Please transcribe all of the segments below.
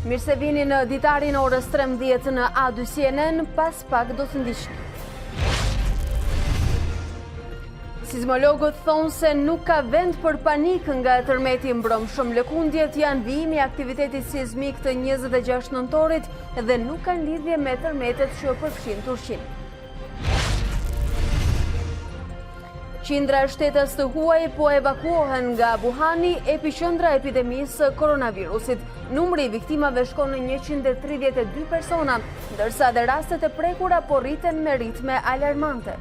Mirë se vini në Ditari në orës 13 në A2 CNN, pas pak do të ndiqni. Sismologët thonë se nuk ka vend për panik nga tërmeti mbrëmshëm. Lëkundjet janë vijimi i aktivitetit sismik të 26 nëntorit dhe nuk kanë lidhje me tërmetet që përfshin Turqinë. Qindra e shtetës të huaj po evakuohen nga Wuhani, epiqendra e epidemisë koronavirusit. Numri i viktimave shkon në 132 persona, ndërsa dhe rastet e prekura po rriten me ritme alarmante.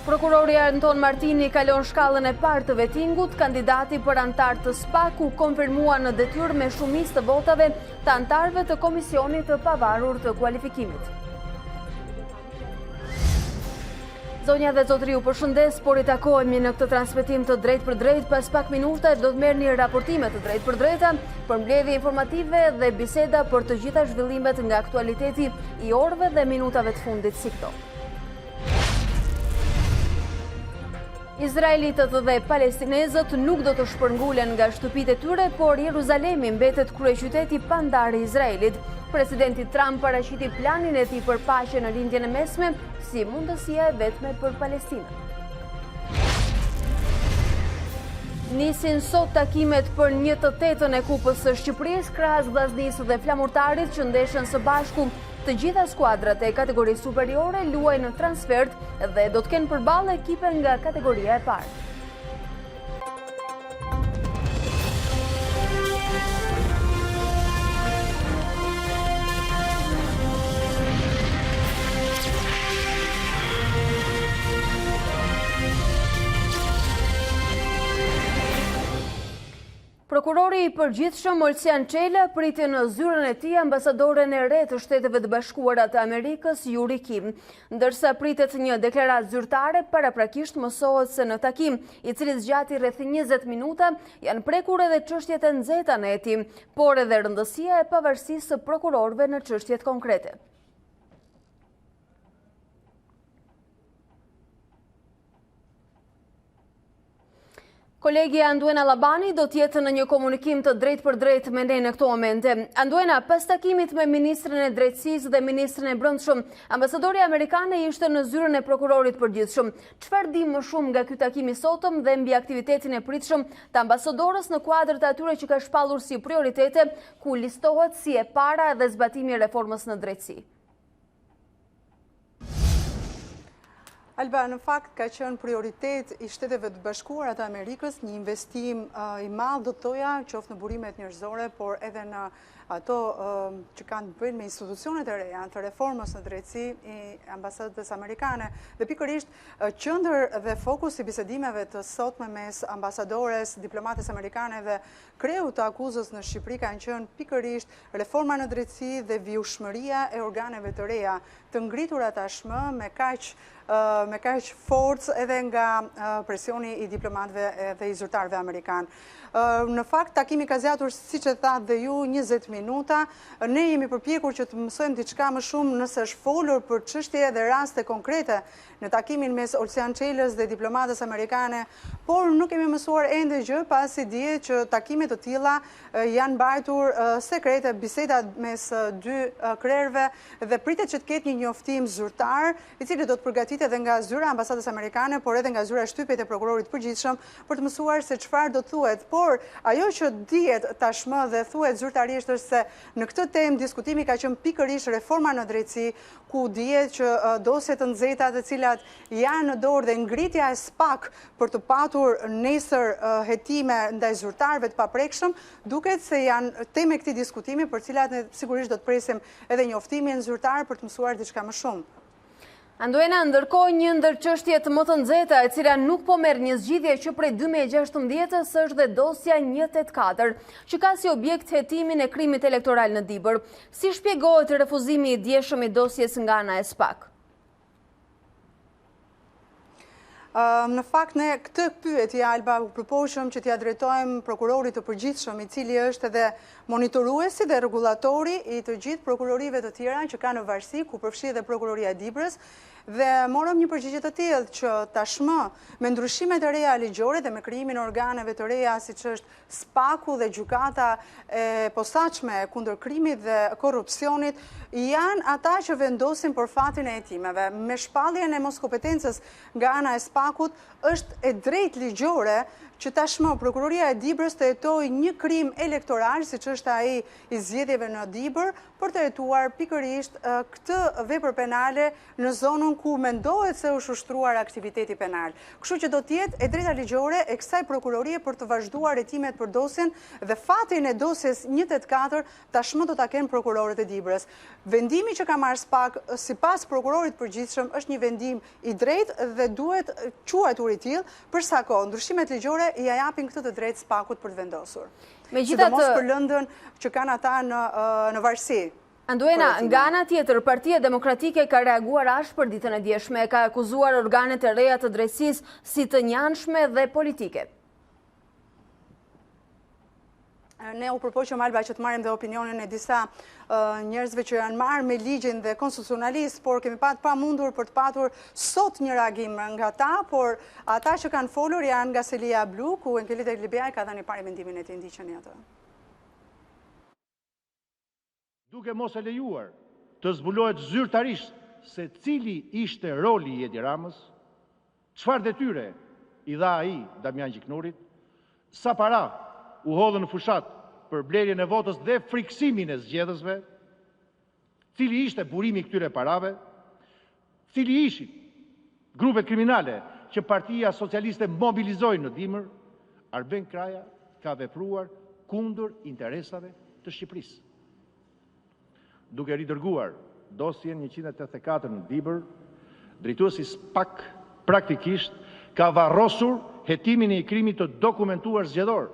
Prokurori Anton Martini kalon shkallën e parë të vettingut. Kandidati për antar të SPAK u konfirmua në detyrë me shumicë të votave të antarëve të Komisionit të Pavarur të Kualifikimit. Zonja dhe zotëri, ju përshëndes, por i takohemi në këtë transmetim të drejt për drejt. Pas pak minuta do të merrni raportime të drejt për drejta, përmbledhje informative dhe biseda për të gjitha zhvillimet nga aktualiteti i orëve dhe minutave të fundit si këto. Izraelitët dhe palestinezët nuk do të shpërngulen nga shtëpitë e tyre, por Jeruzalemi mbetet kryeqyteti pandar i Izraelit. Presidenti Trump paraqiti planin e tij për paqe në lindjen e mesme si mundësia e vetme për Palestinën. Nisin sot takimet për 1/8 e Kupës së Shqipërisë, krahas Vllaznisë dhe Flamurtarit që ndeshen së bashku. Të gjitha skuadrat e kategorisë superiore luajnë në transfert dhe do të kenë përballë ekipe nga kategoria e parë. Prokurori i përgjithshëm Olsian Çela priti në zyrën e tij ambasadoren e re të Shteteve të Bashkuara të Amerikës, Yuri Kim, ndërsa pritet një deklaratë zyrtare. Paraprakisht mësohet se në takim, i cili zgjati rreth 20 minuta, janë prekur edhe çështjet e nxehta në hetim, por edhe rëndësia e pavarësisë së prokurorëve në çështjet konkrete. Kolegi Anduena Labani do t'jetë në një komunikim të drejt për drejt me ne në këto momente. Anduena, pas takimit me Ministrin e Drejtësisë dhe Ministrin e Brendshëm, ambasadori amerikane ishte në zyrën e prokurorit përgjithshëm. Çfarë di më shumë nga ky takim i sotëm dhe mbi aktivitetin e pritshëm të ambasadorës në kuadër të atyre që ka shpallur si prioritete, ku listohet si e para dhe zbatimi i reformës në drejtësi? Alba, në fakt ka qenë prioritet i Shteteve të Bashkuara të Amerikës një investim i madh, do të thoja, qoftë në burimet njerëzore, por edhe në ato që kanë të bëjnë me institucionet e reja të reformës në drejtësi i ambasadës amerikane. Dhe pikërisht qendër dhe fokus i bisedimeve të sotme mes ambasadores, diplomates amerikane dhe kreu të akuzës në Shqipëri kanë qenë pikërisht reforma në drejtësi dhe vjushmëria e organeve të reja, të ngritura tashmë me kaq forcë edhe nga presioni i diplomatëve dhe i zyrtarëve amerikanë. Në fakt, takimi ka zgjatur, siç e thatë dhe ju, 20 minuta. Ne jemi përpjekur që të mësojmë diçka më shumë nëse është folur për çështje dhe raste konkrete në takimin mes Olsian Çelës dhe diplomatës amerikane, por nuk kemi mësuar ende gjë, pasi dihet që takimet të tilla janë mbajtur sekrete, bisedat mes dy krerëve, dhe pritet që të ketë një njoftim zyrtar, i cili do të përgatitet edhe nga zyra e ambasadës amerikane, por edhe nga zyra e shtypjet e prokurorit përgjithshëm, për të mësuar se çfarë do thuhet. Por ajo që dihet tashmë dhe thuhet zyrtarisht është se në këtë temë diskutimi ka qenë pikërisht reforma në drejtësi, ku dihet që dosje të nxehta të cilat janë në dorë dhe ngritja e SPAK për të patur nesër hetime ndaj zyrtarëve të paprekshëm, duket se janë temë e këtij diskutimi për cilat ne sigurisht do të presim edhe njoftimin zyrtar për të mësuar diçka më shumë. Anduena, ndërkohë një ndër çështjet më të nxehta e cila nuk po merr një zgjidhje që prej 2016-s është dhe dosja 184, që ka si objekt hetimin e krimit elektoral në Dibër. Si shpjegohet refuzimi i djeshëm i dosjes nga ana e SPAK? Në fakt, ne këtë pyetje, Alba, u përpoqëm që t'ia drejtojmë prokurorit të përgjithshëm, i cili është edhe monitoruesi dhe regulatori i të gjithë prokurorive të tjera që kanë në varësi, ku përfshi edhe prokuroria e Dibrës, Dhe morëm një përgjigje të tillë që tashmë me ndryshimet e reja ligjore dhe me krijimin e organeve të reja siç është SPAK-u dhe gjykata e posaçme kundër krimit dhe korrupsionit janë ata që vendosin për fatin e hetimeve. Me shpalljen e moskompetencës nga ana e SPAK-ut është e drejtë ligjore që tashmë prokuroria e Dibrës të hetojë një krim elektoral, siç është ai i zgjedhjeve në Dibër, për të hetuar pikërisht këtë vepër penale në zonën ku mendohet se është ushtruar aktiviteti penal. Kështu që do të jetë e drejta ligjore e kësaj prokurorie për të vazhduar hetimet për dosjen dhe fatin e dosjes 184 tashmë do ta kenë prokurorët e Dibrës. Vendimi që ka marrë SPAK sipas prokurorit përgjithshëm është një vendim i drejtë dhe duhet quajtur i tillë për sa kohë ndryshimet ligjore ja japin këtë të drejtë SPAK-ut për të vendosur. Sidomos për lëndën që kanë ata në varësi. Anduena, nga ana tjetër, Partia Demokratike ka reaguar ashpër ditën e djeshme, ka akuzuar organet e reja të drejtësisë si të njanshme dhe politike. Ne u përpoqëm, Alba, që të marrim dhe opinionin e disa njerëzve që janë marrë me ligjin dhe konstitucionalist, por kemi pa mundur për të patur sot një reagim nga ta, por ata që kanë folur janë nga Selia Blu, ku Enkelit e Glibiaj ka dhënë parë mendimin e tij, ndiqeni atë. Duke mos e lejuar të zbulohet zyrtarisht se cili ishte roli i Edi Ramës, çfarë detyre i dha ai Damian Gjiknurit, sa para u hodhën në fushat për blerjen e votës dhe friksimin e zgjedhësve, cili ishte burimi i këtyre parave, cili ishin grupet kriminale që Partia Socialiste mobilizoi në dimër, Arben Kraja ka vepruar kundër interesave të Shqipërisë. Duke ridërguar dosjen 184 në Dibër, drejtuesi SPAK praktikisht ka varrosur hetimin e krimit të dokumentuar zgjedhor,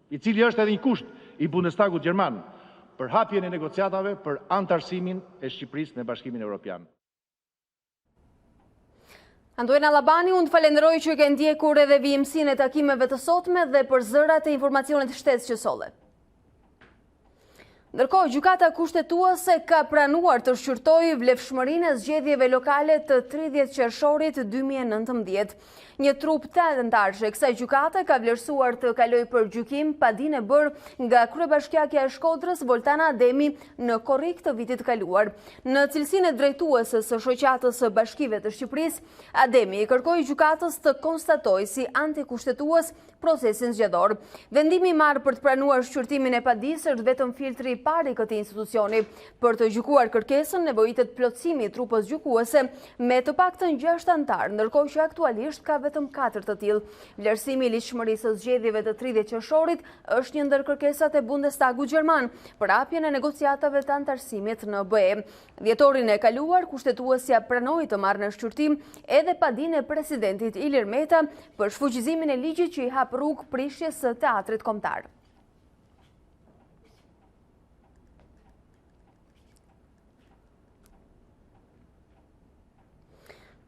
i cili është edhe një kusht i Bundestagut Gjerman për hapjen e negociatave për antarësimin e Shqipërisë në Bashkimin Evropian. Anduena Labani, unë të falenderoj që ke ndjekur edhe vijimsinë e takimeve të sotme dhe për zërat e informacionet shtesë që solle. Ndërkohë, gjykata kushtetuese ka pranuar të shqyrtojë vlefshmërinë e zgjedhjeve lokale të 30 qershorit 2019. Një trup të antarësh e kësaj gjykate ka vlerësuar të kalojë për gjykim padinë e bërë nga kryebashkiakja e Shkodrës Voltana Ademi në korrik të vitit kaluar. Në cilësinë e drejtuesës së shoqatës së Bashkive të Shqipërisë, Ademi i kërkoi gjykatës të konstatojë si antikushtetues procesin zgjedhor. Vendimi i marrë për të pranuar shqyrtimin e padisë është vetëm filtri i parë i këtij institucioni. Për të gjykuar kërkesën nevojitet plotësimi i trupës gjykuese me të paktën 6 antar, ndërkohë që aktualisht ka vetëm 4 të tillë. Vlerësimi i ligjshmërisë së zgjedhjeve të 30 qershorit është një ndër kërkesat e Bundestagut Gjerman për hapjen e negociatave të antarësimit në BE. Dhjetorin e kaluar, kushtetuesja pranoi të marrë në shqyrtim edhe padinë e presidentit Ilir Meta për shfuqizimin e ligjit që i hap rrugë prishjes së teatrit kombëtar.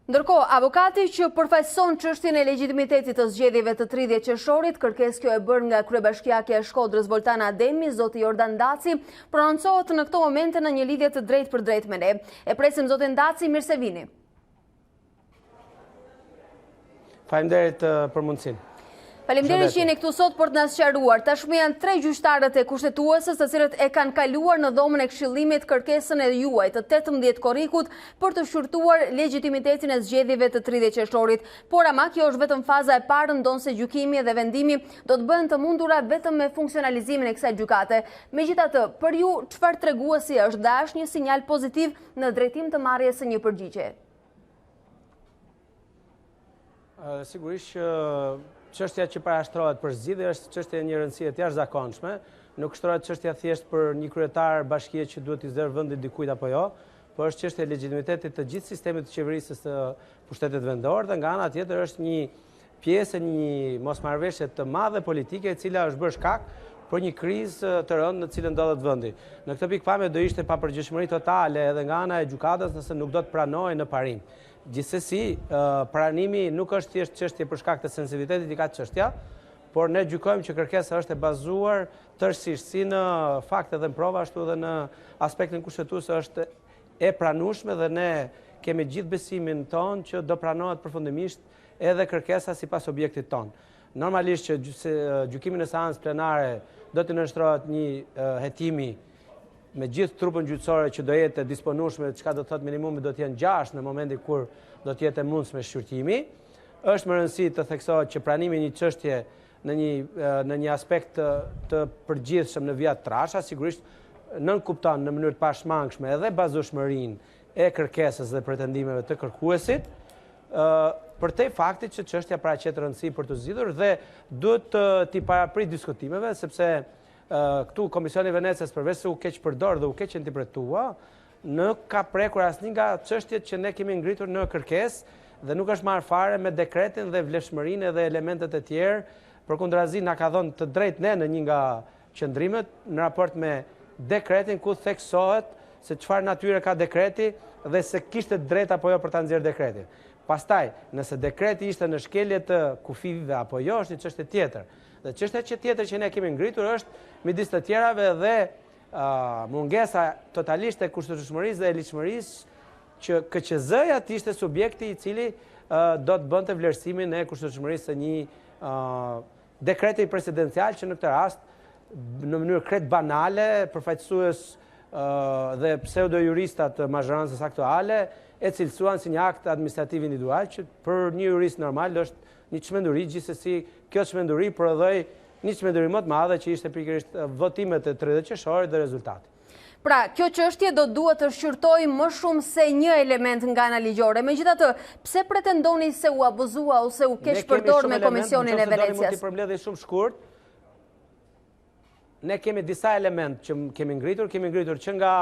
Ndërkohë, avokati që përfaqëson çështjen e legjitimitetit të zgjedhjeve të 30 qershorit, kërkesë kjo e bërë nga kryebashkiakja e Shkodrës Voltana Ademi, zoti Jordan Daci, prononcohet në këto momente në një lidhje të drejtë për drejtë me ne. E presim zotin Daci, mirë se vini. Faleminderit për mundësinë. Faleminderit që jeni këtu sot për të na sqaruar. Tashmë janë 3 gjyqtarët e kushtetuesës, të cilët e kanë kaluar në dhomën e Këshillimit kërkesën e juaj të 18 korrikut për të shqyrtuar legjitimitetin e zgjedhjeve të 30 qershorit. Por ama kjo është vetëm faza e parë, ndonse gjykimi dhe vendimi do të bëhen të mundura vetëm me funksionalizimin e kësaj gjykate. Megjithatë, për ju çfarë treguesi është dhe është një sinjal pozitiv në drejtim të marrjes së një përgjigje? Sigurisht që çështja që parashtrohet për zgjidhje është çështje e një rëndësie të jashtëzakonshme. Nuk shtrohet çështja thjesht për një kryetar bashkie që duhet i zëvë vendin dikujt apo jo, por është çështje e legjitimitetit të gjithë sistemit të qeverisjes së pushtetit vendor dhe nga ana tjetër është një pjesë e një mosmarrëveshje të madhe politike e cila është bërë shkak për një krizë të rëndë në cilën ndodhet vendi. Në këtë pikpamje do ishte papërgjegjësi totale edhe nga ana e gjykatës nëse nuk do të pranohej në parim. Gjithsesi, pranimi nuk është thjesht çështje për shkak të sensitivitetit i ka çështja, por ne gjykojmë që kërkesa është e bazuar tërësisht si në fakte dhe në prova, ashtu edhe në aspektin kushtetues është e pranueshme dhe ne kemi gjithë besimin tonë që do pranohet përfundimisht edhe kërkesa sipas objektit tonë. Normalisht që gjykimin e seancës plenare do të nënshtrohet një hetimi me gjithë trupën gjyqësore që do jetë disponueshme, çka do thotë minimumi do të jenë 6 në momentin kur do të jetë e mundshme shqyrtimi. Është më rëndësi të theksohet që pranimi një çështje në një aspekt të përgjithshëm në vijat trasha, sigurisht nënkupton në mënyrë të pashmangshme edhe bazueshmërinë e kërkesës dhe pretendimeve të kërkuesit, për te faktit që çështja paraqet rëndësi për të zgjidhur dhe duhet t'i paraprit diskutimeve, sepse këtu Komisioni i Venecias përveç se u keq përdor dhe u keq interpretua, nuk ka prekur asnjë nga çështjet që ne kemi ngritur në kërkesë dhe nuk është marrë fare me dekretin dhe vlefshmërinë dhe elementet e tjerë. Përkundrazi na ka dhënë të drejtë ne në një nga qëndrimet në raport me dekretin ku theksohet se çfarë natyre ka dekreti dhe se kishte drejt apo jo për ta nxjerrë dekretin. Pastaj, nëse dekreti ishte në shkelje të kufive apo jo, është një çështje tjetër. Dhe çështja tjetër që ne kemi ngritur është midis të tjerave dhe mungesa totalisht e kushtëshmërisë dhe e ligjshmërisë që KQZ-ja të ishte subjekti i cili do të bënte vlerësimin e kushtëshmërisë së një dekreti presidencial që në këtë rast në mënyrë krejt banale, përfaqësues dhe pseudo-juristat të mazhorancës aktuale e cilësuan si një akt administrativ individual që për një jurist normal është një çmenduri, gjithsesi kjo çmenduri prodhoi një çmenduri më të madhe që ishte pikërisht votimet e 30 qershorit dhe rezultati. Pra, kjo çështje do duhet të shqyrtojë më shumë se një element nga ana ligjore. Megjithatë, pse pretendoni se u abuzua ose u keq përdor me Komisionin e Venecias? Shumë shkurt. Ne kemi disa element që kemi ngritur që nga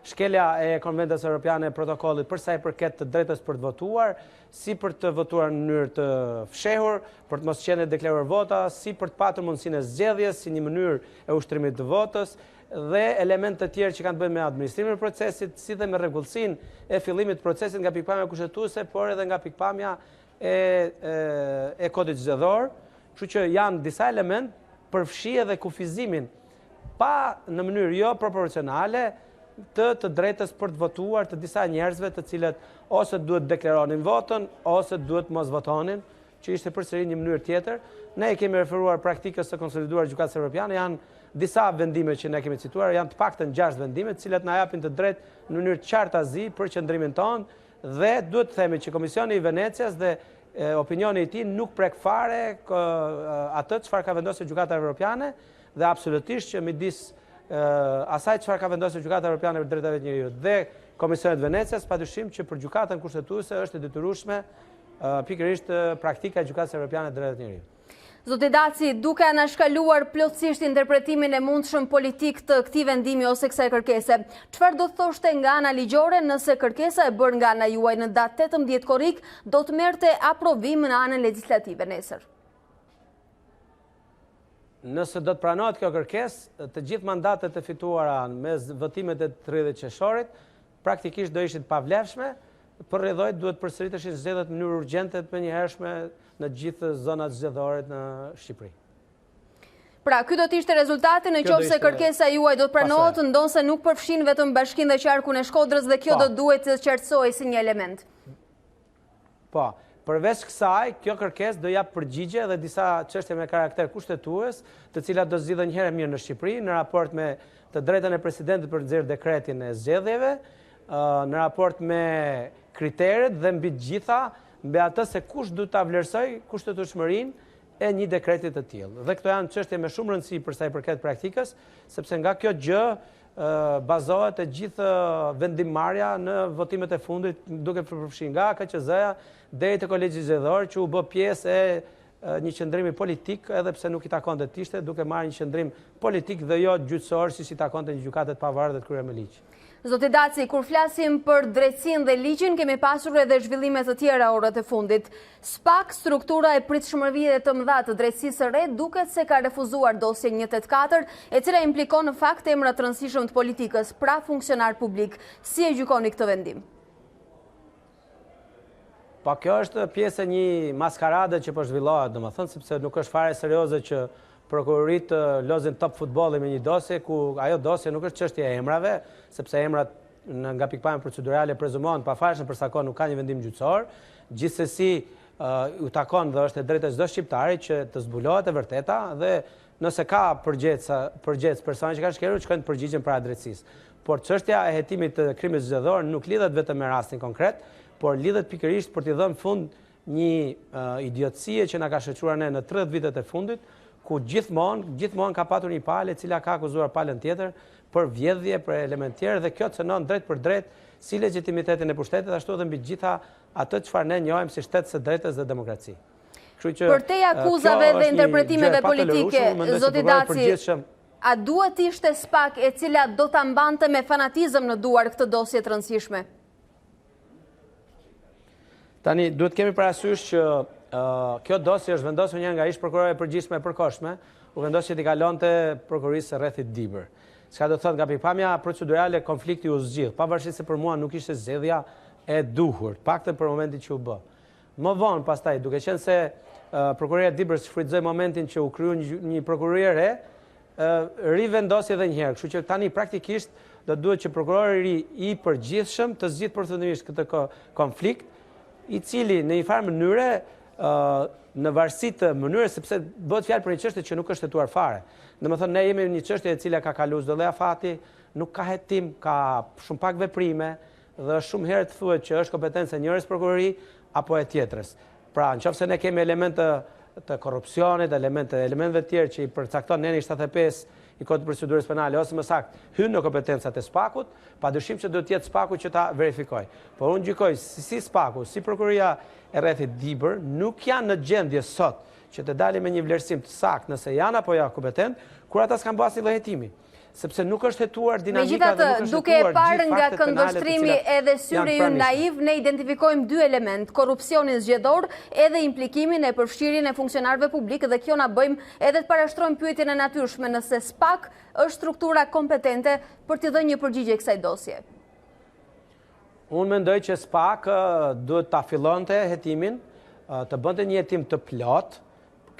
shkelja e Konventës Europiane e protokollit për sa i përket të drejtës për të votuar, si për të votuar në mënyrë të fshehur, për të mos qenë deklaruar vota, si për të patur mundësinë e zgjedhjes si një mënyrë e ushtrimit të votës dhe elemente të tjerë që kanë të bëjnë me administrimin e procesit, si dhe me rregullsinë e fillimit të procesit nga pikpamja kushtetuese, por edhe nga pikpamja e kodit zgjedhor. Kështu që janë disa element përfshi edhe kufizimin pa në mënyrë jo proporcionale të drejtës për të votuar të disa njerëzve të cilët ose duhet deklaronin votën, ose duhet mos votonin, që ishte përsëri një mënyrë tjetër. Ne e kemi referuar praktikës së konsoliduar gjykatës evropiane, janë disa vendime që ne kemi cituar, janë të paktën 6 vendime, të cilat na japin të drejtë në mënyrë qartazi për qëndrimin tonë dhe duhet të themi që Komisioni i Venecias dhe opinioni i tij nuk prek fare atë çfarë ka vendosur gjykata evropiane dhe absolutisht që midis asaj çfarë ka vendosur gjykata evropiane për drejtat e njerëzit dhe Komisioni i Venecias, padyshim që për gjykatën kushtetuese është e detyrueshme pikërisht praktika e gjykatës evropiane e drejtat e njerëzit. Zoti Daci, duke anashkaluar plotësisht interpretimin e mundshëm politik të këtij vendimi ose kësaj kërkese, çfarë do thoshte nga ana ligjore nëse kërkesa e bërë nga ana juaj në datë 18 korrik do të merrte aprovim në anën legjislative nesër? Nëse do të pranohet kjo kërkesë, të gjithë mandatet e fituara me votimet e 30 qershorit praktikisht do ishin pavlefshme, por rrjedhojt duhet përsëriteshin zgjedhjet në mënyrë urgjente të menjëhershme në gjithë zonat zgjedhore në Shqipëri. Pra, ky do të ishte rezultati në qoftë se kërkesa juaj do të pranohet, ndonse nuk përfshin vetëm Bashkinë dhe Qarkun e Shkodrës dhe kjo do duhet të qartësohej si një element. Po, përveç kësaj, kjo kërkesë do jap përgjigje dhe disa çështje me karakter kushtetues, të cilat do zgjidhen një herë mirë në Shqipëri në raport me të drejtën e presidentit për të nxjerrë dekretin e zgjedhjeve, në raport me kriteret dhe mbi të gjitha mbi atë se kush duhet ta vlerësoj kushtetueshmërinë e një dekreti të tillë. Dhe këto janë çështje me shumë rëndësi për sa i përket praktikës, sepse nga kjo gjë bazohet e gjithë vendimmarrja në votimet e fundit, duke përfshirë nga KQZ-ja deri te kolegji zgjedhor që u bë pjesë e një qëndrimi politik, edhe pse nuk i takonte të ishte, duke marrë një qëndrim politik dhe jo gjyqësor siç i takonte një gjykatë të pavarur dhe të kryer me ligj. Zoti Daci, kur flasim për drejtësinë dhe ligjin, kemi pasur edhe zhvillime të tjera orët e fundit. SPAK, struktura e pritshmërive të mëdha të drejtësisë së re, duket se ka refuzuar dosjen 184, e cila implikon në fakt emra të rëndësishëm të politikës, pra funksionar publik. Si e gjykoni këtë vendim? Po kjo është pjesë e një maskarade që po zhvillohet, domethënë, sepse nuk është fare serioze që prokurorit lozin top futbolli me një dosje ku ajo dosje nuk është çështje e emrave, sepse emrat nga pikpamja procedurale prezumohen pavarësisht për sa kohë nuk ka një vendim gjyqësor, gjithsesi u takon dhe është e drejtë e çdo shqiptari që të zbulohet e vërteta dhe nëse ka përgjegjës persona që kanë shkelur, shkojnë të përgjigjen para drejtësisë. Por çështja e hetimit të krimit zgjedhor nuk lidhet vetëm me rastin konkret, por lidhet pikërisht për t'i dhënë fund një idiotësie që na ka shoqëruar ne në 30 vitet e fundit, ku gjithmonë ka patur një palë e cila ka akuzuar palën tjetër për vjedhje, për element tjerë, dhe kjo cënon drejt për drejt si legitimitetin e pushtetit, ashtu edhe mbi gjitha atë çfarë ne njohim si shtet së drejtës dhe demokraci. Për te akuzave dhe interpretimeve politike, zoti Daci, a duhet ishte SPAK e cila do ta mbante me fanatizëm në duar këtë dosje të rëndësishme? Tani, duhet kemi parasysh që kjo dosje është vendosur një nga ish prokurore e përgjithshme e përkohshme, u vendos që t'i kalonte prokurisë së rrethit Dibër. Çka do të thotë nga pikpamja procedurale konflikti u zgjidh, pavarësisht se për mua nuk ishte zgjedhja e duhur, paktën për momentin që u bë. Më vonë pastaj, duke qenë se prokuroria e Dibër shfrytëzoi momentin që u kryu një prokurori e re, rivendosje edhe një herë. Kështu që tani praktikisht do duhet që prokurori i përgjithshëm të zgjidhë përfundimisht këtë konflikt, i cili në një farë mënyre, në varësi të mënyrës, sepse bëhet fjalë për një çështje që nuk është hetuar fare. Domethënë ne jemi një çështje e cila ka kaluar çdo lloj afati, nuk ka hetim, ka shumë pak veprime dhe shumë herë të thuhet që është kompetencë e njërës prokurori apo e tjetrës. Pra, nëse ne kemi elemente të korrupsionit, elementeve tjerë që i përcakton neni 75 i kodit të procedurës penale, ose më saktë, hyn në kompetencat e SPAK-ut, padyshim që do të jetë SPAK-u që ta verifikojë. Por unë gjykoj si SPAK-u, si prokuroria e rrethit Dibër, nuk janë në gjendje sot që të dalin me një vlerësim të saktë nëse janë apo jo kompetent, kur ata s'kan bërë asnjë lloj hetimi. Sepse nuk është hetuar dinamika dhe nuk është hetuar duke e parë nga këndvështrimi edhe syri ju naiv, ne identifikojmë dy element, korrupsionin zgjedhor edhe implikimin e përfshirjen e funksionarëve publik, dhe kjo na bëjmë edhe të parashtrojmë pyetjen e natyrshme nëse SPAK është struktura kompetente për të dhënë një përgjigje kësaj dosje. Unë mendoj që SPAK duhet ta fillonte hetimin, të bënte një hetim të plot.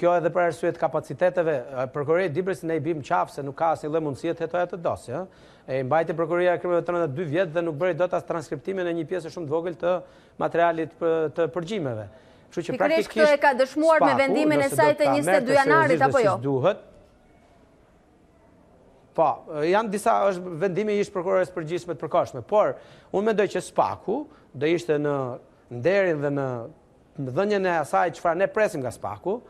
Kjo edhe për arsye të kapaciteteve, prokuroria e Dibrës ne i bim qafë se nuk ka asnjë lloj mundësie të hetojë atë dosje. E mbajti prokuroria e krimeve të rënda 2 vjet dhe nuk bëri dot as transkriptimin e një pjesë shumë të vogël të materialit të përgjimeve. Kështu që praktikisht kjo e ka dëshmuar me vendimin e saj të 22 janarit apo jo? Po, janë disa, është vendimi i ish prokurores përgjithshme të përkohshme, por unë mendoj që SPAK-u do ishte në nderin dhe në dhënien e asaj çfarë ne presim nga SPAK-u,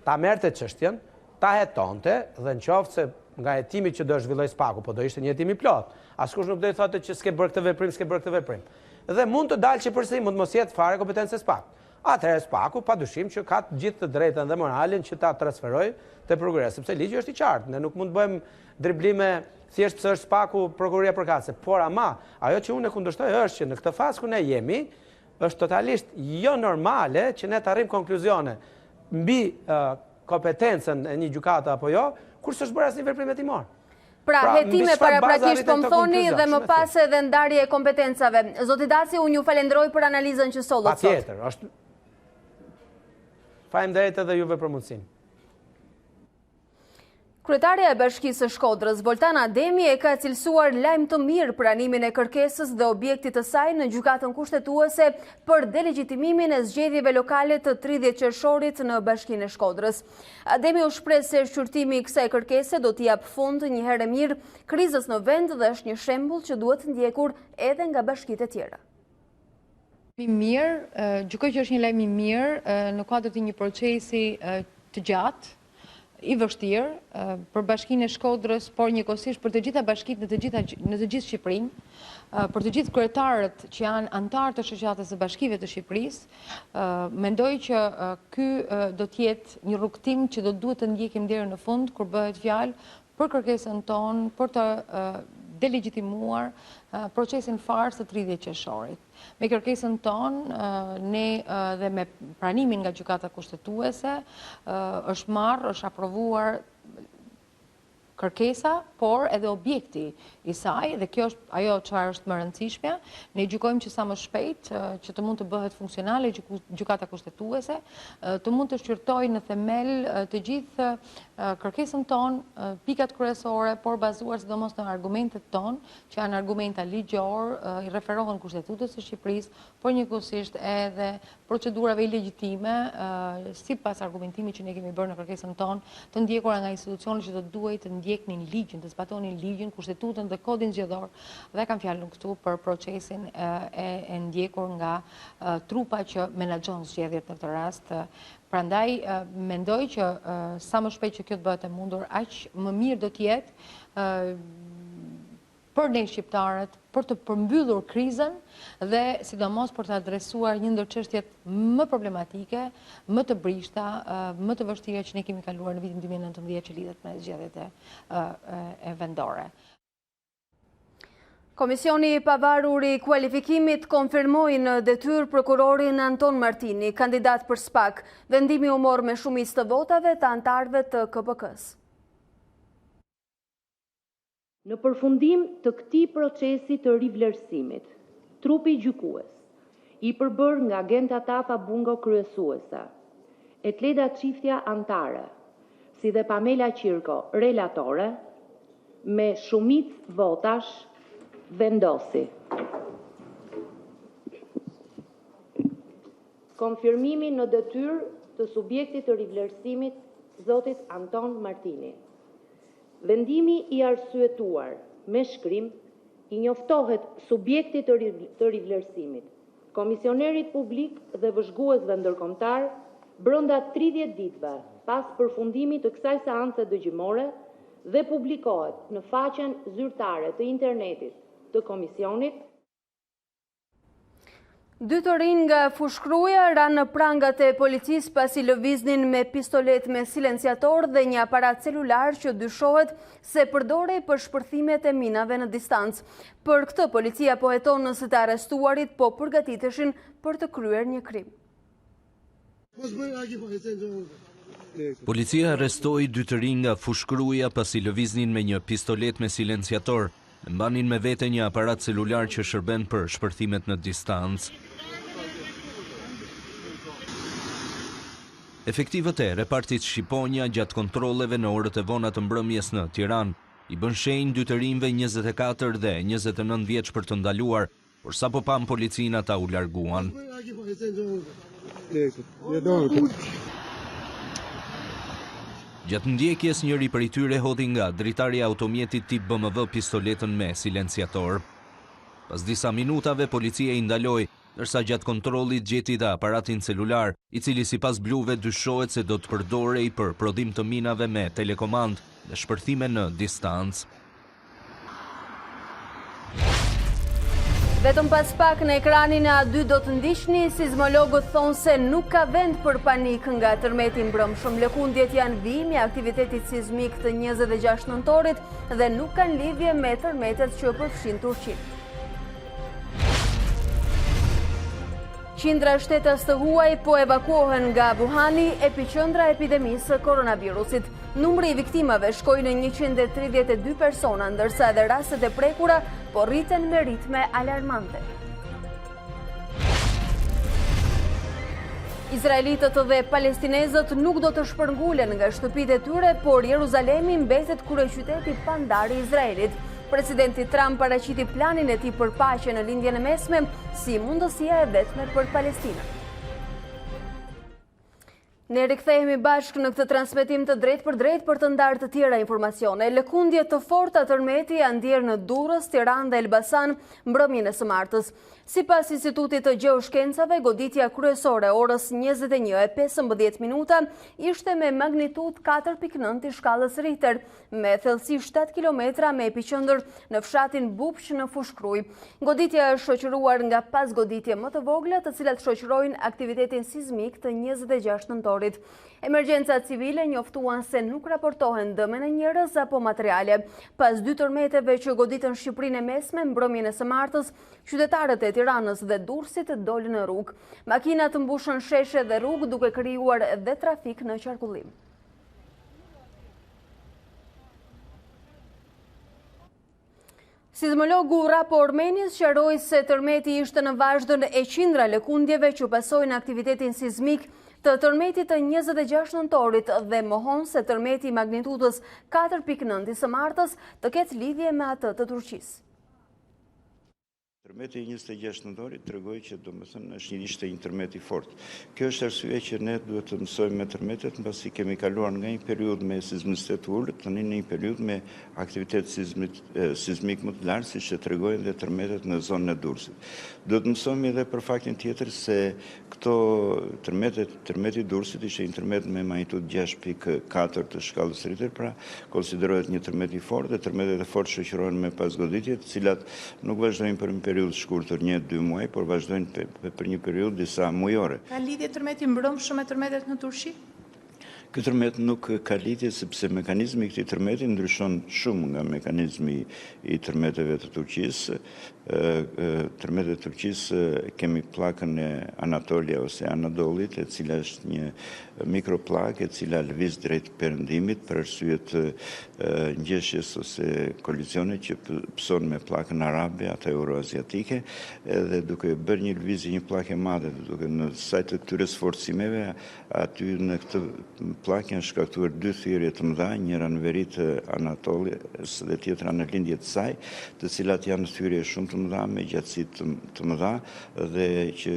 ta merrte çështjen, ta hetonte dhe nëse nga hetimi që do zhvilloj SPAK-u, po do ishte një hetim i plot. Askush nuk do i thotë që s'ke bërë këtë veprim, s'ke bërë këtë veprim. Dhe mund të dalë që përsëri mund mos jetë fare kompetencë e SPAK. Atëherë SPAK-u padyshim që ka të gjithë të drejtën dhe moralin që ta transferojë te prokuroria, sepse ligji është i qartë. Ne nuk mund të bëjmë driblime thjesht pse është SPAK-u prokuroria përkatëse. Por ama, ajo që unë e kundërshtoj është që në këtë fazë ku ne jemi, është totalisht jo normale që ne të arrijmë konkluzione mbi kompetencën e një gjykate apo jo, kur s'është bërë asnjë veprim hetimor. Pra, hetime paraprakisht po më thoni dhe më pas edhe ndarje e kompetencave. Zoti Daci, unë ju falenderoj për analizën që sollët sot. Patjetër, është. Faleminderit edhe juve për mundësinë. Kryetaria e Bashkisë së Shkodrës, Voltana Ademi, e ka cilësuar lajm të mirë pranimin e kërkesës dhe objektit të saj në gjykatën kushtetuese për delegjitimimin e zgjedhjeve lokale të 30 qershorit në Bashkinë e Shkodrës. Ademi u shpreh se shqyrtimi i kësaj kërkese do t'i jap fund një herë mirë krizës në vend dhe është një shembull që duhet ndjekur edhe nga bashkitë e tjera. Gjykoj që është një lajm i mirë në kuadër të një procesi të gjatë, i vështirë për Bashkinë e Shkodrës, por njëkohësisht për të gjitha bashkitë në të gjithë Shqipërinë, për të gjithë kryetarët që janë antarë të shoqatës së bashkive të Shqipërisë. Mendoj që ky do të jetë një rrugtim që do duhet të ndjekim deri në fund kur bëhet fjalë për kërkesën tonë për të delegjitimuar procesin fars të 30 qershorit. Me kërkesën tonë, ne dhe me pranimin nga gjykata kushtetuese, është aprovuar kërkesa, por edhe objekti i saj, dhe kjo është ajo çfarë është më rëndësishme. Ne gjykojmë që sa më shpejt që të mund të bëhet funksionale gjykata kushtetuese, të mund të shqyrtojë në themel të gjithë kërkesën tonë, pikat kryesore, por bazuar sidomos në argumentet tonë, që janë argumenta ligjor, i referohen Kushtetutës së Shqipërisë, por njëkohësisht edhe procedurave ilegjitime, sipas argumentimit që ne kemi bërë në kërkesën tonë, të ndjekura nga institucionet që të duhet të ndjeknin ligjin, të zbatonin ligjin, Kushtetutën dhe kodin zgjedhor, dhe kam fjalën këtu për procesin e ndjekur nga trupa që menaxhon zgjedhjet në këtë rast. Prandaj mendoj që sa më shpejt që kjo të bëhet e mundur, aq më mirë do të jetë për ne shqiptarët, për të përmbyllur krizën dhe sidomos për të adresuar një ndër çështjet më problematike, më të brishta, më të vështira që ne kemi kaluar në vitin 2019 që lidhet me zgjedhjet e vendore. Komisioni i pavarur i kualifikimit konfirmoi në detyrë prokurorin Anton Martini, kandidat për SPAK. Vendimi u mor me shumicë të votave të anëtarëve të KPK-s. Në përfundim të këtij procesi të rivlerësimit, trupi gjykues, i përbër nga Genta Tafa Bungo kryesuese, Etleda Çiftja antare, si dhe Pamela Qirko relatore, me shumicë votash vendosi. Konfirmimi në detyrë të subjektit të rivlerësimit zotit Anton Martini. Vendimi i arsyetuar me shkrim i njoftohet subjektit të rivlerësimit, komisionerit publik dhe vëzhguesve ndërkombëtar brenda 30 ditëve pas përfundimit të kësaj seance dëgjimore dhe publikohet në faqen zyrtare të internetit të komisionit. 2 të rinj nga Fushkruja ranë në prangat e policisë pasi lëviznin me pistolet me silenciator dhe një aparat celular që dyshohet se përdorej për shpërthimet e minave në distancë. Për këtë policia po heton nëse të arrestuarit po përgatiteshin për të kryer një krim. Policia arrestoi 2 të rinj nga Fushkruja pasi lëviznin me një pistolet me silenciator. Mbanin me vete një aparat celular që shërben për shpërthimet në distancë. Efektivët e repartit Shqiponja gjatë kontrolleve në orët e vona të mbrëmjes në Tiranë i bën shenjë 2 të rinjve 24 dhe 29 vjeç për të ndaluar, por sapo pam policinë ata u larguan. Gjatë ndjekjes njëri prej tyre hodhi nga dritari i automjetit tip BMW pistoletën me silenciator. Pas disa minutave policia i ndaloi, ndërsa gjatë kontrollit gjeti dhe aparatin celular, i cili sipas bluve dyshohet se do të përdorej për prodhim të minave me telekomand dhe shpërthime në distancë. Vetëm pas pak në ekranin e A2 do të ndiqni, sismologët thonë se nuk ka vend për panik nga tërmeti mbrëmshëm. Lëkundjet janë vijimi i aktivitetit sismik të 26 nëntorit dhe nuk kanë lidhje me tërmetet që përfshin Turqinë. Qindra shtetas të huaj po evakuohen nga Wuhani, epiqendra e epidemisë së koronavirusit. Numri i viktimave shkoi në 132 persona, ndërsa edhe rastet e prekura po rriten me ritme alarmante. Izraelitët dhe palestinezët nuk do të shpërngulen nga shtëpitë e tyre, por Jeruzalemi mbetet kryeqyteti pandar i Izraelit. Presidenti Trump paraqiti planin e tij për paqe në lindjen e mesme si mundësia e vetme për Palestinën. Ne rikthehemi bashkë në këtë transmetim të drejtë për të ndarë të tjera informacione. Lëkundje të forta tërmeti janë ndjerë në Durrës, Tiranë dhe Elbasan mbrëmjen e së martës. Sipas Institutit të Gjeoshkencave, goditja kryesore orës 21:15 ishte me magnitudë 4.9 i shkallës Richter, me thellësi 7 km me epiqendër në fshatin Bupq në Fushkruj. Goditja është shoqëruar nga pasgoditje më të vogla, të cilat shoqërojnë aktivitetin sismik të 26 nëntorit. Emergjenca civile njoftuan se nuk raportohen dëme në njerëz apo materiale. Pas 2 tërmeteve që goditën Shqipërinë e mesme mbrëmjen e së martës, qytetarët e Tiranës dhe Durrësit dolën në rrugë. Makinat mbushën sheshe dhe rrugë duke krijuar edhe trafik në qarkullim. Sismologu Rapo Ormenis sqaroi se tërmeti ishte në vazhdën e qindra lëkundjeve që pasojnë aktivitetin sismik të tërmetit të 26 nëntorit dhe mohon se tërmeti magnitudës 4.9 së martës të ketë lidhje me atë të Turqisë. Tërmeti i 26 nëntorit tregoi që ishte një tërmet i fortë. Kjo është arsye që ne duhet të mësojmë me tërmetet, mbasi kemi kaluar nga një periudhë me sismicitet të ulët, tani në një periudhë me aktivitet sismik më të lartë, siç e tregojnë dhe tërmetet në zonën e Durrësit. Duhet të mësojmë edhe për faktin tjetër se këto tërmeti i Durrësit ishte një tërmet me magnitudë 6.4 të shkallës Richter, pra konsiderohet një tërmet i fortë dhe tërmetet e fortë shoqërohen me pasgoditje, të cilat nuk vazhdojnë për një periudhë shkurtër 1-2 muaj, por vazhdojnë për një periudhë disa mujore. Ka lidhje tërmeti mbrëmshëm me tërmetet në Turqi? Ky tërmet nuk ka lidhje sepse mekanizmi i këtij tërmeti ndryshon shumë nga mekanizmi i tërmeteve të Turqisë. Tërmetet e Turqisë kemi pllakën e Anatolia ose Anadolit, e cila është një mikroplakë e cila lëviz drejt perëndimit për arsye të ngjeshjes ose kolizionit që pëson me pllakën arabe, atë euroaziatike, dhe duke bërë një lëvizje një pllakë e madhe, duke në sajt të këtyre sforcimeve, aty në këtë pllakë janë shkaktuar 2 thirrje të mëdha, njëra në veri të Anatolias dhe tjetra në lindje të saj, të cilat janë thirrje shumë të mëdha me gjatësi të mëdha dhe që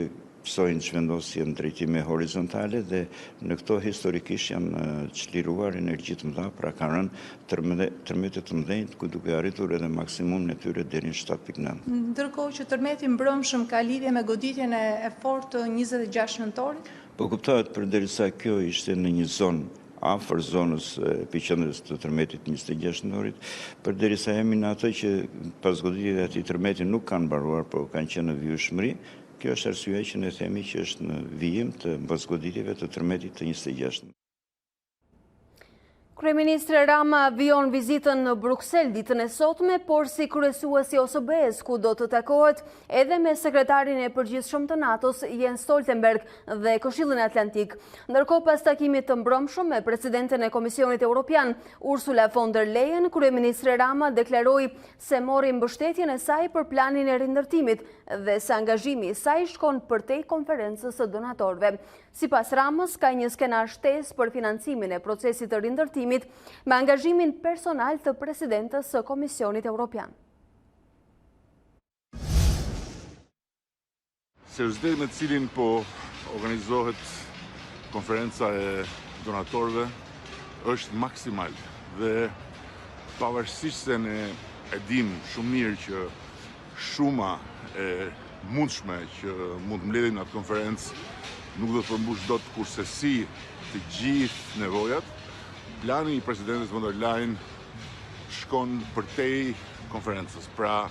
pësojnë zhvendosje në drejtime horizontale dhe në këto historikisht janë çliruar energji të mëdha, pra kanë rënë tërmete të mëdhenj, ku duke arritur edhe maksimumin e tyre deri në 7.9. Ndërkohë që tërmeti mbrëmshëm ka lidhje me goditjen e fortë të 26 nëntorit? Po kuptohet, përderisa kjo ishte në një zonë afër zonës epicendrës të tërmetit 26 nëntorit, përderisa jemi në atë që pasgoditjet e atij tërmeti nuk kanë mbaruar, por kanë qenë në vijshmëri, kjo është arsye që ne themi që është në vijim të pasgoditjeve të tërmetit të 26. Kryeministri Rama vijon vizitën në Bruksel ditën e sotme, por si kryesuesi OSBE-s, ku do të takohet edhe me sekretarin e përgjithshëm të NATO-s Jens Stoltenberg dhe Këshillin Atlantik. Ndërkohë, pas takimit të mbrëmshëm me presidenten e Komisionit Evropian, Ursula von der Leyen, kryeministri Rama deklaroi se mori mbështetjen e saj për planin e rindërtimit dhe se angazhimi i saj shkon përtej konferencës së donatorëve. Sipas Ramës, ka një skenar shtesë për financimin e procesit të rindërtimit me angazhimin personal të presidentës së Komisionit Evropian. Serioziteti me të cilin po organizohet konferenca e donatorëve është maksimal dhe pavarësisht se ne e dim shumë mirë që shuma e mundshme që mund të mbledhin në atë konferencë nuk do të përmbush dot kurse si të gjithë nevojat, plani i presidentes von der Leyen shkon përtej konferencës. Pra,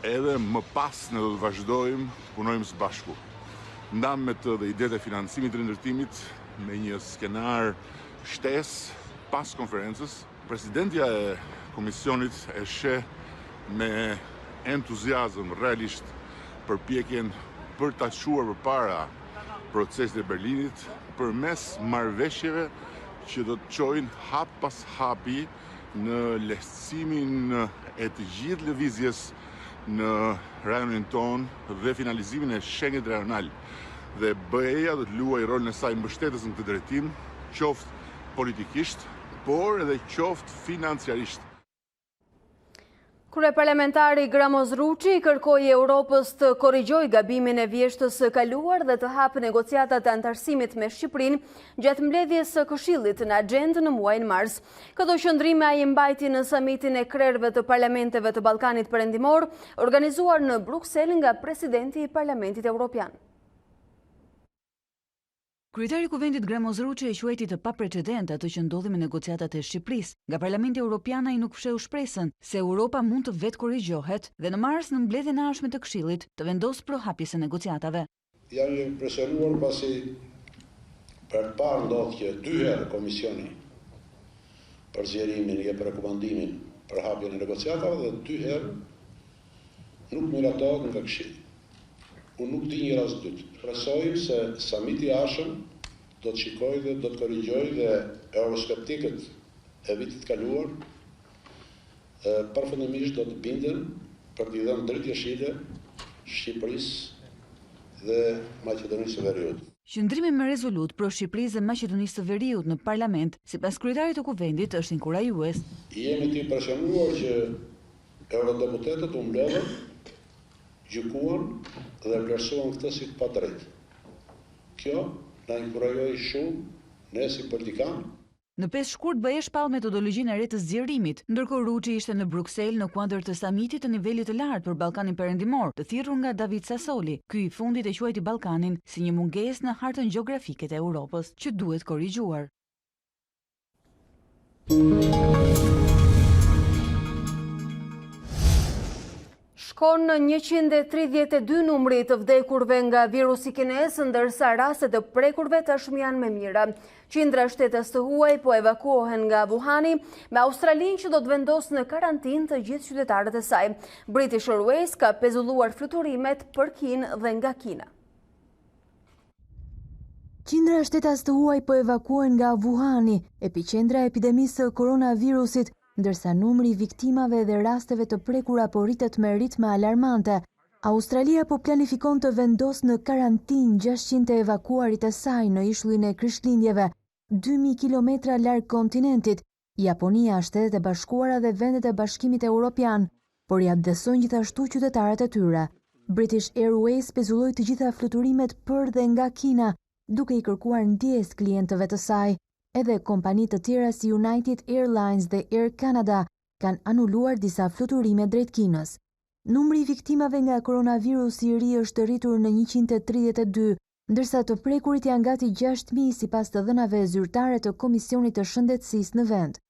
edhe më pas ne do të vazhdojmë të punojmë së bashku. Ndam me të dhe idetë e financimit të rindërtimit me një skenar shtesë pas konferencës. Presidentja e Komisionit e sheh me entuziazëm realisht përpjekjen për ta çuar përpara procesit e Berlinit përmes marrëveshjeve që do të çojnë hap pas hapi në lehtësimin e të gjithë lëvizjes në rajonin ton dhe finalizimin e shenjit rajonal. Dhe BE-ja do të luajë rolin e saj mbështetës në këtë drejtim, qoftë politikisht, por edhe qoftë financiarisht. Kryeparlamentari Gramoz Ruçi kërkoi Europës të korrigjojë gabimin e vjeshtës së kaluar dhe të hapë negociatat e antarësimit me Shqipërinë gjatë mbledhjes së Këshillit në agjendë në muajin mars. Këto qëndrime ai mbajti në samitin e krerëve të parlamenteve të Ballkanit Perëndimor, organizuar në Bruksel nga presidenti i Parlamentit Evropian. Kryetari i Kuvendit Gramoz Ruçi e quajti të paprecedent atë që ndodhi me negociatat e Shqipërisë. Nga Parlamenti Evropian ai nuk fsheu shpresën se Europa mund të vetë korrigjohet dhe në mars në mbledhjen e ardhshme të Këshillit të vendosë përhapjes së negociatave. Jam i impresionuar pasi për të parë ndodh që 2 herë komisioni për zgjerimin jep rekomandimin për hapjen e negociatave dhe 2 herë nuk miratohet nga Këshilli. Unë nuk di një rast dytë. Presojmë se samiti i ardhshëm do të shikojë dhe do të korrigjojë dhe euroskeptikët e vitit kaluar përfundimisht do të binden për t'i dhënë drejtësinë Shqipërisë dhe Maqedonisë së Veriut. Qëndrimi me rezolut pro Shqipërisë dhe Maqedonisë së Veriut në parlament, sipas kryetarit të kuvendit, është inkurajues. Jemi të impresionuar që eurodeputetët u mbledhën, gjykuan dhe vlerësuan këtë si të padrejtë. Kjo na inkurajoi shumë ne si politikanë. Në 5 shkurt BE shpall metodologjinë e re të zgjerimit, ndërkohë Ruçi ishte në Bruksel në kuadër të samitit të nivelit të lartë për Ballkanin Perëndimor, të thirrur nga David Sassoli. Ky i fundit e quajti Ballkanin si një mungesë në hartën gjeografike të Europës, që duhet korrigjuar. Shkon në 132 numri të vdekurve nga virusi kinez, ndërsa rastet të prekurve tashmë janë më mira. Qindra shtetes të huaj po evakuohen nga Wuhani, me Australinë që do të vendosë në karantinë të gjithë qytetarët e saj. British Airways ka pezulluar fluturimet për Kinë dhe nga Kina. Qindra shtetas të huaj po evakuohen nga Wuhani, epiqendra e epidemisë së koronavirusit, ndërsa numri i viktimave dhe rasteve të prekura po rritet me ritme alarmante. Australia po planifikon të vendosë në karantinë 600 të evakuarit e saj në ishullin e Krishtlindjeve, 2000 kilometra larg kontinentit. Japonia, Shtetet e Bashkuara dhe vendet e Bashkimit Evropian, por i abdesojnë gjithashtu qytetarët e tyre. British Airways pezulloi të gjitha fluturimet për dhe nga Kina, duke i kërkuar ndjesë klientëve të saj. Edhe kompani të tjera si United Airlines dhe Air Canada kanë anuluar disa fluturime drejt Kinës. Numri i viktimave nga koronavirusi i ri është rritur në 132, ndërsa të prekurit janë gati 6.000 sipas të dhënave zyrtare të Komisionit të Shëndetësisë në vend.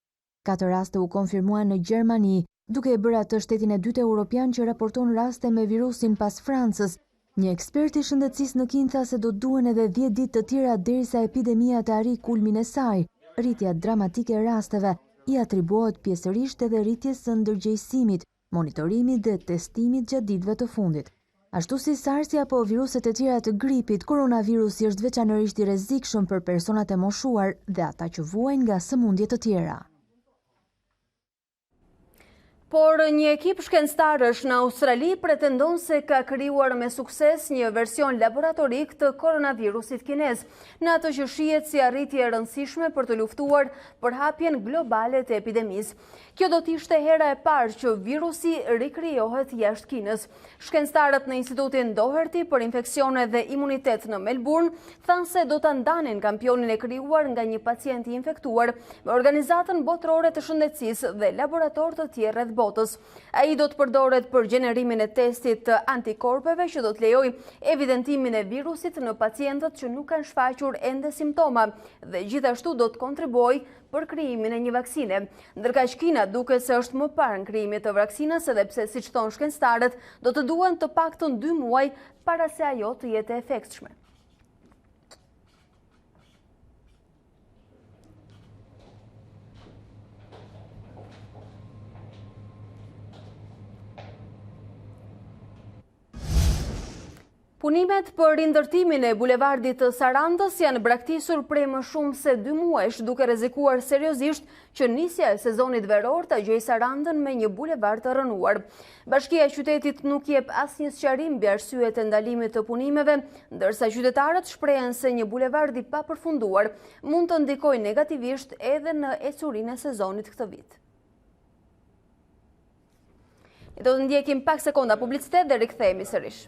4 raste u konfirmuan në Gjermani, duke e bërë atë shtetin e dytë europian që raporton raste me virusin pas Francës. Një ekspert i shëndetësisë në Kinë tha se do duhen edhe 10 ditë të tjera derisa epidemia të arrijë kulmin e saj. Rritja dramatike e rasteve i atribuohet pjesërisht edhe rritjes së ndërgjegjësimit, monitorimit dhe testimit gjatë ditëve të fundit. Ashtu si SARS apo viruset e tjera të gripit, koronavirusi është veçanërisht i rrezikshëm për personat e moshuar dhe ata që vuajnë nga sëmundje të tjera. Por një ekip shkencëtarësh në Australi pretendon se ka krijuar me sukses një version laboratorik të koronavirusit kinez, në atë që shihet si arritje e rëndësishme për të luftuar përhapjen globale të epidemisë. Kjo do të ishte hera e parë që virusi rikrijohet jashtë Kinës. Shkencëtarët në Institutin Doherty për infeksione dhe imunitet në Melbourne thanë se do ta ndanin kampionin e krijuar nga një pacient i infektuar me Organizatën Botërore të Shëndetësisë dhe laborator të tjerë rreth botës. Ai do të përdoret për gjenerimin e testit të antikorpeve që do të lejojë evidentimin e virusit në pacientët që nuk kanë shfaqur ende simptoma dhe gjithashtu do të kontribuojë për krijimin e një vaksine. Ndërkaq Kina duket se është më parë në krijimin të vaksinës, edhe pse siç thonë shkencëtarët, do të duhen të paktën 2 muaj para se ajo të jetë e efektshme. Punimet për rindërtimin e bulevardit të Sarandës janë braktisur prej më shumë se 2 muajsh, duke rrezikuar seriozisht që nisja e sezonit veror të gjejë Sarandën me një bulevard të rënuar. Bashkia e qytetit nuk jep asnjë sqarim mbi arsyet e ndalimit të punimeve, ndërsa qytetarët shprehen se një bulevard i papërfunduar mund të ndikojë negativisht edhe në ecurinë e sezonit këtë vit. Do të ndjekim pak sekonda publicitet dhe rikthehemi sërish.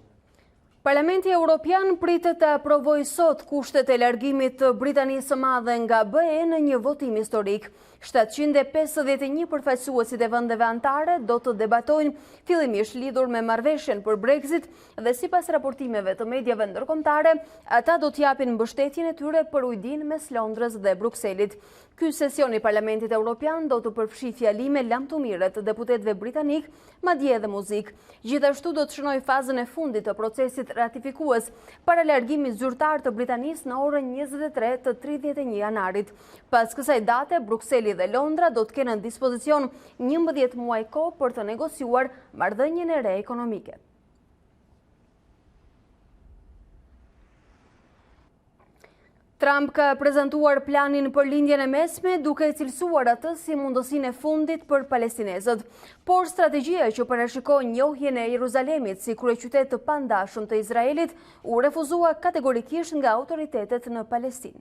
Parlamenti Evropian pritet të aprovojë sot kushtet e largimit të Britanisë së Madhe nga BE në një votim historik. 751 përfaqësuesit e vendeve anëtare do të debatojnë fillimisht lidhur me marrëveshjen për Brexit dhe sipas raportimeve të mediave ndërkombëtare, ata do të japin mbështetjen e tyre për ujdinë mes Londrës dhe Brukselit. Ky sesion i Parlamentit Evropian do të përfshi fjalime lamtumire të deputetëve britanik, madje edhe muzikë. Gjithashtu do të shënojë fazën e fundit të procesit ratifikues para largimit zyrtar të Britanisë në orën 23 të 31 janarit. Pas kësaj date, Brukseli dhe Londra do të kenë në dispozicion 11 muaj kohë për të negociuar marrëdhënien e re ekonomike. Trump ka prezantuar planin për lindjen e mesme duke cilësuar atë si mundësinë e fundit për palestinezët, por strategjia që parashikon njohjen e Jeruzalemit si kryeqytet të pandashëm të Izraelit u refuzua kategorikisht nga autoritetet në Palestinë.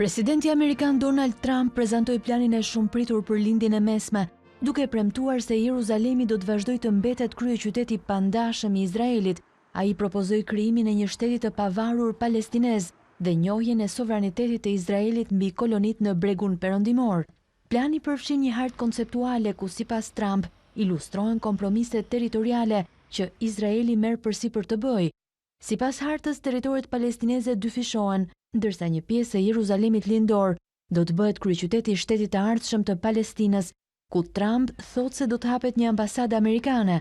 Presidenti Amerikan Donald Trump prezantoi planin e shumëpritur për lindjen e mesme, duke premtuar se Jeruzalemi do të vazhdojë të mbetet kryeqyteti pandashëm i Izraelit. Ai propozoi krijimin e një shteti të pavarur palestinez dhe njohjen e sovranitetit të Izraelit mbi kolonitë në bregun perëndimor. Plani përfshin një hartë konceptuale ku sipas Trump ilustrohen kompromiset territoriale që Izraeli merr përsipër të bëjë. Sipas hartës, territoret palestineze dyfishohen, ndërsa një pjesë e Jeruzalemit lindor do të bëhet kryeqyteti i shtetit të ardhshëm të Palestinës, ku Trump thotë se do të hapet një ambasadë amerikane.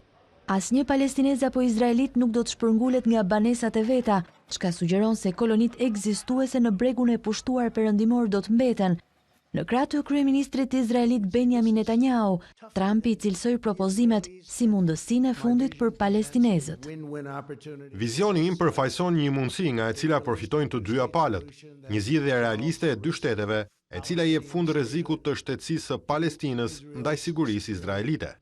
Asnjë palestinez apo izraelit nuk do të shpërngulet nga banesat e veta, çka sugjeron se kolonitë ekzistuese në bregun e pushtuar perëndimor do të mbeten. Në krah të kryeministrit izraelit Benjamin Netanyahu, Trump i cilësoi propozimet si mundësinë e fundit për palestinezët. Vizioni im përfaqëson një mundësi nga e cila përfitojnë të dyja palët, një zgjidhje realiste e dy shteteve, e cila jep fund rrezikut të shtetësisë së Palestinës ndaj sigurisë izraelite.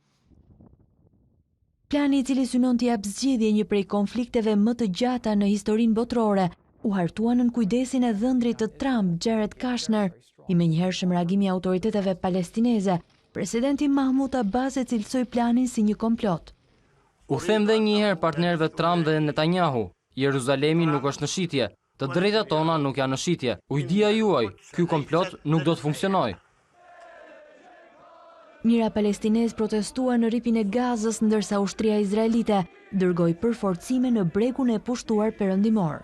Plani i cili synon të jap zgjidhje një prej konflikteve më të gjata në historinë botërore, u hartua nën kujdesin e dhëndrit të Trump, Jared Kushner, i menjëhershëm reagimi i autoriteteve palestineze. Presidenti Mahmud Abbas e cilësoi planin si një komplot. U them dhe një herë partnerëve Trump dhe Netanyahu, Jeruzalemi nuk është në shitje, të drejtat tona nuk janë në shitje. Ujdia juaj, ky komplot nuk do të funksionojë. Mira palestinez protestua në rripin e Gazës, ndërsa ushtria izraelite dërgoi përforcime në bregun e pushtuar perëndimor.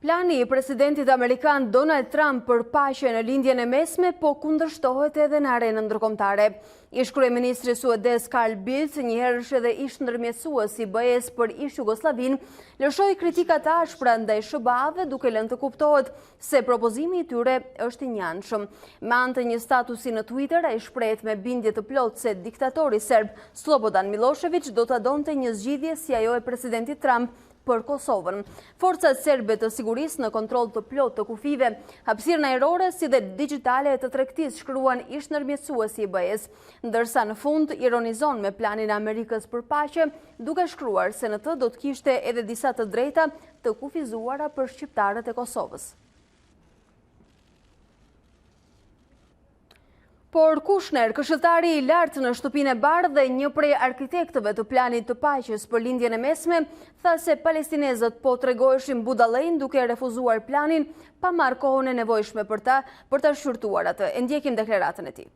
Plani i presidentit amerikan Donald Trump për paqe në lindjen e mesme po kundërshtohet edhe në arenën ndërkombëtare. Ish kryeministri suedez Carl Bildt, njëherësh edhe ish ndërmjetësues i BE-s për ish Jugosllavin, lëshoi kritika të ashpra ndaj SBA-ve duke lënë të kuptohet se propozimi i tyre është i njanshëm. Me anë të një statusi në Twitter, ai shprehet me bindje të plotë se diktatori serb Slobodan Milošević do ta donte një zgjidhje si ajo e presidentit Trump për Kosovën. Forcat serbe të sigurisë në kontroll të plot të kufive, hapësirën ajrore si dhe digjitale të tregtisë, shkruan ish ndërmjetësuesi i BE-s, ndërsa në fund ironizon me planin e Amerikës për paqe, duke shkruar se në të do të kishte edhe disa të drejta të kufizuara për shqiptarët e Kosovës. Por Kushner, këshilltari i lartë në Shtëpinë e Bardhë dhe një prej arkitektëve të planit të paqes për lindjen e mesme, tha se palestinezët po tregoheshin budallënj duke refuzuar planin pa marrë kohën e nevojshme për ta shqyrtuar atë. E ndjekim deklaratën e tij.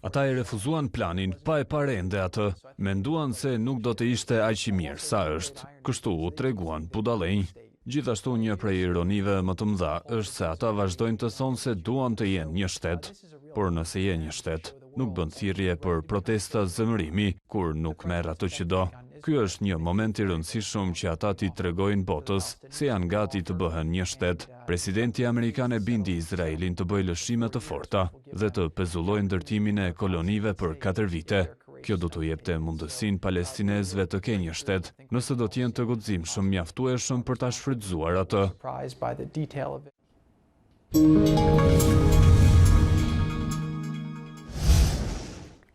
Ata e refuzuan planin pa e parë ende atë, menduan se nuk do të ishte aq i mirë sa është, kështu u treguan budallënj. Gjithashtu një prej ironive më të mëdha është se ata vazhdojnë të thonë se duan të jenë një shtet, por nëse je një shtet, nuk bën thirrje për protesta zemërimi kur nuk merr ato që do. Ky është një moment i rëndësishëm që ata t'i tregojnë botës se janë gati të bëhen një shtet. Presidenti amerikan e bindi Izraelin të bëjë lëshime të forta dhe të pezullojë ndërtimin e kolonive për 4 vite. Kjo do t'u jepte mundësinë palestinezëve të kenë një shtet, nëse do t'jenë të guximshëm mjaftueshëm për ta shfrytzuar atë.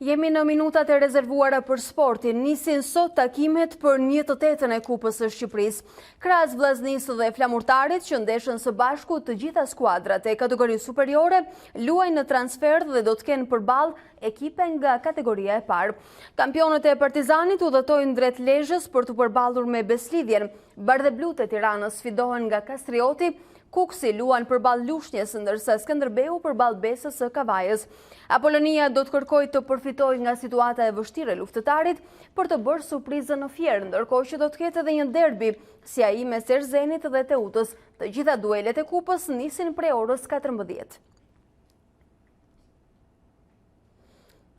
Jemi në minutat e rezervuara për sportin. Nisin sot takimet për 1/8 e Kupës së Shqipërisë. Krahas vllaznisë dhe flamurtarit që ndeshën së bashku, të gjitha skuadrat e kategorisë superiore luajnë në transfer dhe do të kenë përballë ekipe nga kategoria e parë. Kampionët e Partizanit udhëtojnë drejt Lezhës për të përballur me Beslidhjen. Bardheblut e Tiranës sfidohen nga Kastrioti, Kuksi luan përballë Lushnjës, ndërsa Skënderbeu përballë Besës së Kavajës. Apolonia do të kërkojë të përfitojë nga situata e vështirë e Luftëtarit për të bërë surprizën në Fier, ndërkohë që do të ketë edhe një derbi, si ai mes Erzenit dhe Teutës. Të gjitha duelet e Kupës nisin prej orës 14.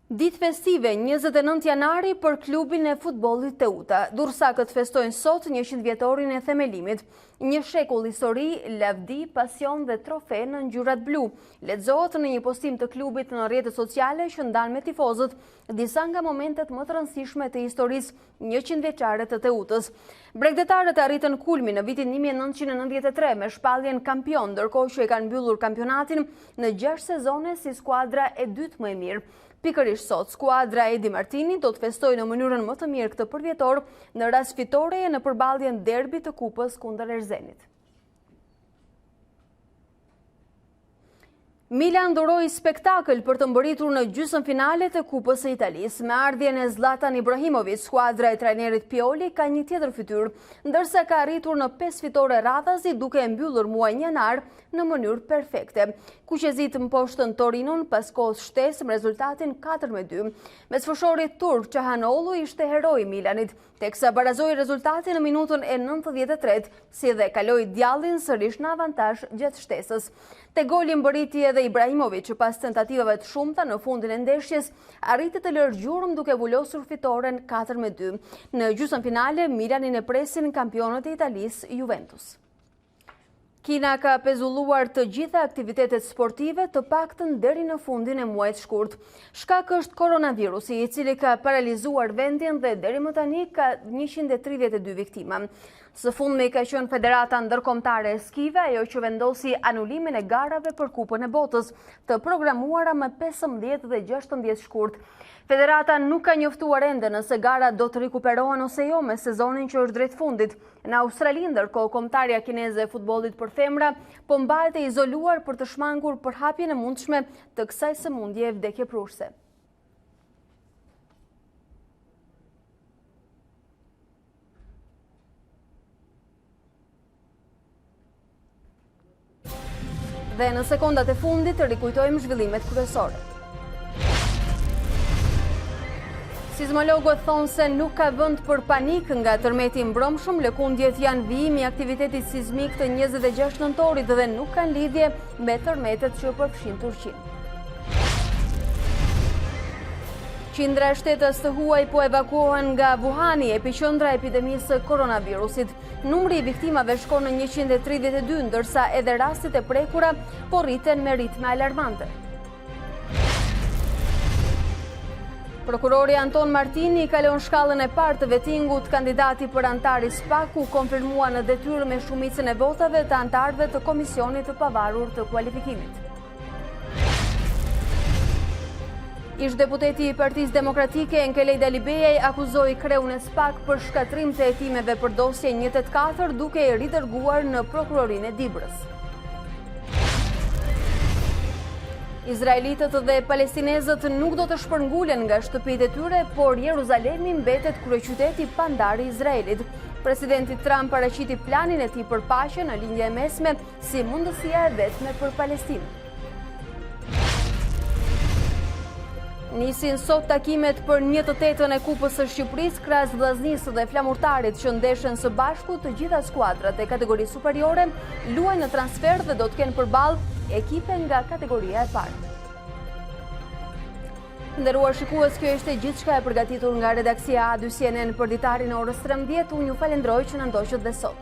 Ditë festive 29 janari për klubin e futbollit Teuta. Durrësakët festojnë sot 100 vjetorin e themelimit. Një shekull histori, lavdi, pasion dhe trofe në ngjyrat blu. Lexohet në një postim të klubit në rrjetet sociale që ndan me tifozët disa nga momentet më të rëndësishme të historisë 100 vjeçare të Teutës. Bregdetarët arritën kulmin në vitin 1993 me shpalljen kampion, ndërkohë që e kanë mbyllur kampionatin në 6 sezone si skuadra e dytë më e mirë. Pikërisht sot, skuadra e Di Martini do të festojë në mënyrën më të mirë këtë përvjetor në rast fitoreje në përballjen derbi të kupës kundër Erzenit. Milan duroi spektakël për të mbërritur në gjysmëfinale të Kupës së Italisë. Me ardhjen e Zlatan Ibrahimović, skuadra e trajnerit Pioli ka një tjetër fytyrë, ndërsa ka arritur në 5 fitore radhazi duke e mbyllur muajin janar në mënyrë perfekte. Kuqezit mposhtën Torinon pas kohës shtesë me rezultatin 4-2. Me sfoshorit turk Çalhanoğlu ishte heroi i Milanit, teksa barazoi rezultatin në minutën e 93, si dhe kaloi djallin sërish në avantazh gjatë shtesës. Te goli mbërriti edhe Ibrahimović pas tentativave të shumta në fundin e ndeshjes, arriti të lërë gjurmë duke vulosur fitoren 4-2. Në gjysmëfinale, Milanin e presin kampionët e Italisë Juventus. Kina ka pezulluar të gjitha aktivitetet sportive të paktën deri në fundin e muajit shkurt. Shkak është koronavirusi, i cili ka paralizuar vendin dhe deri më tani ka 132 viktima. Së fundmi ka qenë Federata Ndërkombëtare e Skive, ajo që vendosi anulimin e garave për Kupën e Botës, të programuara më 15 dhe 16 shkurt. Federata nuk ka njoftuar ende nëse gara do të rikuperohen ose jo me sezonin që është drejt fundit. Në Australi, ndërkohë, kombëtarja kineze e futbollit për femra po mbahet e izoluar për të shmangur përhapjen e mundshme të kësaj sëmundje vdekjepruese. Dhe në sekondat e fundit rikujtojmë zhvillimet kryesore. Sismologët thonë se nuk ka vend për panik nga tërmeti mbrëmshëm, lëkundjet janë vijimi i aktivitetit sismik të 26 nëntorit dhe nuk kanë lidhje me tërmetet që përfshin Turqinë. Qindra e shtetës të huaj po evakuohen nga Wuhani, epiqendra e epidemisë së koronavirusit. Numri i viktimave shkon në 132, ndërsa edhe rastet e prekura po rriten me ritme alarmante. Prokurori Anton Martini kalon shkallën e parë të vettingut. Kandidati për antar i SPAK u konfirmua në detyrë me shumicën e votave të antarëve të Komisionit të Pavarur të Kualifikimit. Ish-deputeti i Partisë Demokratike Enkelej Dalibejaj akuzoi kreun e SPAK për shkatrim të hetimeve për dosje 184 duke i ridërguar në prokurorinë e Dibrës. Izraelitët dhe palestinezët nuk do të shpërngulen nga shtëpitë e tyre, por Jeruzalemi mbetet kryeqyteti pandar i Izraelit. Presidenti Trump paraqiti planin e tij për paqe në lindje e mesme si mundësia e vetme për Palestinë. Nisin sot takimet për 1/8 e Kupës së Shqipërisë, krahas Vllaznisë dhe Flamurtarit që ndeshen së bashku. Të gjitha skuadrat e kategorisë superiore luajnë në transfer dhe do të kenë përballë ekipe nga kategoria e parë. Nderuar shikues, kjo ishte gjithçka e përgatitur nga redaksia A2 CNN për ditarin e orës 13. Unë ju falenderoj që na ndoqët dhe sot.